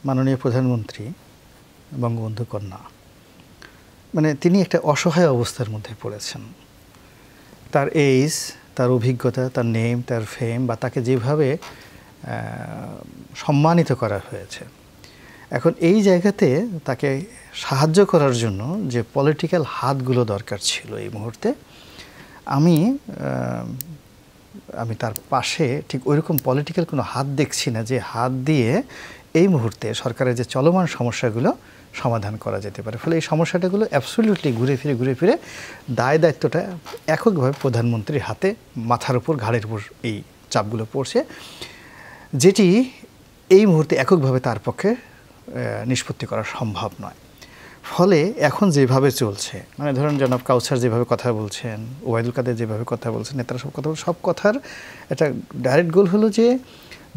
মাননীয় প্রধানমন্ত্রী বঙ্গবন্ধু কন্যা মানে তিনি একটা অসহায় অবস্থার মধ্যে পড়েছেন। তার এজ, তার অভিজ্ঞতা, তার নেম, তার ফেম বা তাকে যেভাবে সম্মানিত করা হয়েছে, এখন এই জায়গাতে তাকে সাহায্য করার জন্য যে পলিটিক্যাল হাতগুলো দরকার ছিল এই মুহূর্তে, আমি তার পাশে ঠিক ওইরকম পলিটিক্যাল কোনো হাত দেখছি না যে হাত দিয়ে এই মুহূর্তে সরকারের যে চলমান সমস্যাগুলো সমাধান করা যেতে পারে। ফলে এই সমস্যাটাগুলো অ্যাবসলিউটলি ঘুরে ফিরে দায় দায়িত্বটা এককভাবে প্রধানমন্ত্রীর হাতে, মাথার উপর, ঘাড়ের উপর এই চাপগুলো পড়ছে, যেটি এই মুহূর্তে এককভাবে তার পক্ষে নিষ্পত্তি করা সম্ভব নয়। ফলে এখন যেভাবে চলছে, মানে ধরুন জনাব কাউসার যেভাবে কথা বলছেন, ওবায়দুল কাদের যেভাবে কথা বলছেন, নেতারা সব কথার একটা ডাইরেক্ট গোল হলো যে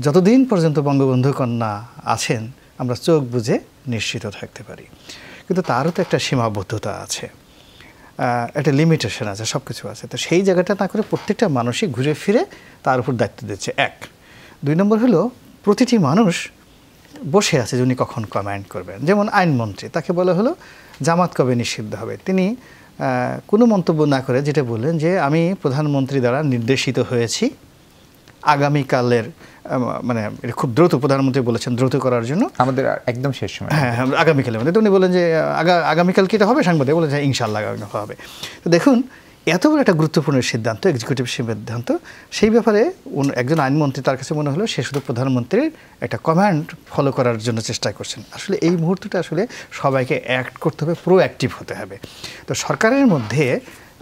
যতদিন পর্যন্ত বঙ্গবন্ধু কন্যা আছেন আমরা চোখ বুজে নিশ্চিত থাকতে পারি। কিন্তু তারও তো একটা সীমাবদ্ধতা আছে, একটা লিমিটেশন আছে, সব কিছু আছে। তো সেই জায়গাটা না করে প্রত্যেকটা মানুষই ঘুরে ফিরে তার উপর দায়িত্ব দিচ্ছে, এক। দুই নম্বর হলো প্রতিটি মানুষ বসে আছে যে উনি কখন কমান্ড করবেন। যেমন আইনমন্ত্রী, তাকে বলা হলো জামাত কবে নিষিদ্ধ হবে, তিনি কোনো মন্তব্য না করে যেটা বললেন যে আমি প্রধানমন্ত্রী দ্বারা নির্দেশিত হয়েছি আগামীকালের, মানে এটা খুব দ্রুত প্রধানমন্ত্রী বলেছেন দ্রুত করার জন্য, আমাদের একদম শেষ সময়, হ্যাঁ আগামীকালের মধ্যে। উনি বলেন যে আগামীকাল কি এটা হবে, সাংবাদিক বলেন যে ইনশাআল্লাহ আগামীকাল হবে। তো দেখুন এত বড় একটা গুরুত্বপূর্ণ সিদ্ধান্ত, এক্সিকিউটিভ সিদ্ধান্ত, সেই ব্যাপারে একজন আইনমন্ত্রী, তার কাছে মনে হলো সে শুধু প্রধানমন্ত্রীর একটা কমান্ড ফলো করার জন্য চেষ্টা করছেন। আসলে এই মুহূর্তটা আসলে সবাইকে অ্যাক্ট করতে হবে, প্রোঅ্যাক্টিভ হতে হবে। তো সরকারের মধ্যে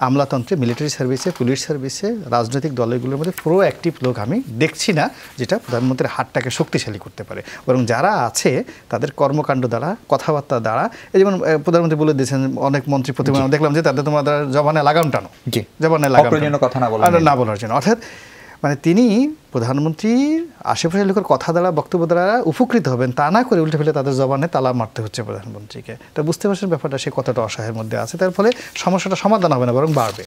আমলাতন্ত্রে, মিলিটারি সার্ভিসে, পুলিশ সার্ভিসে, রাজনৈতিক দলগুলোর মধ্যে প্রোঅ্যাক্টিভ লোক আমি দেখছি না, যেটা প্রধানমন্ত্রীর হাতটাকে শক্তিশালী করতে পারে। বরং যারা আছে তাদের কর্মকাণ্ড দ্বারা, কথাবার্তা দ্বারা, এই যেমন প্রধানমন্ত্রী বলে দিয়েছেন অনেক মন্ত্রী প্রতিমা দেখলাম যে তাদের তোমাদের জবানে লাগাম টানো, জবানে লাগাম কথা না বলার জন্য। অর্থাৎ মানে তিনি প্রধানমন্ত্রীর আশেপাশের লোকের কথা দ্বারা, বক্তব্য দ্বারা উপকৃত হবেন, তা না করে উল্টে ফেলে তাদের জবানে তালা মারতে হচ্ছে প্রধানমন্ত্রীকে। তা বুঝতে পারছেন ব্যাপারটা, সে কতটা অসহায়ের মধ্যে আছে। তার ফলে সমস্যাটা সমাধান হবে না, বরং বাড়বে।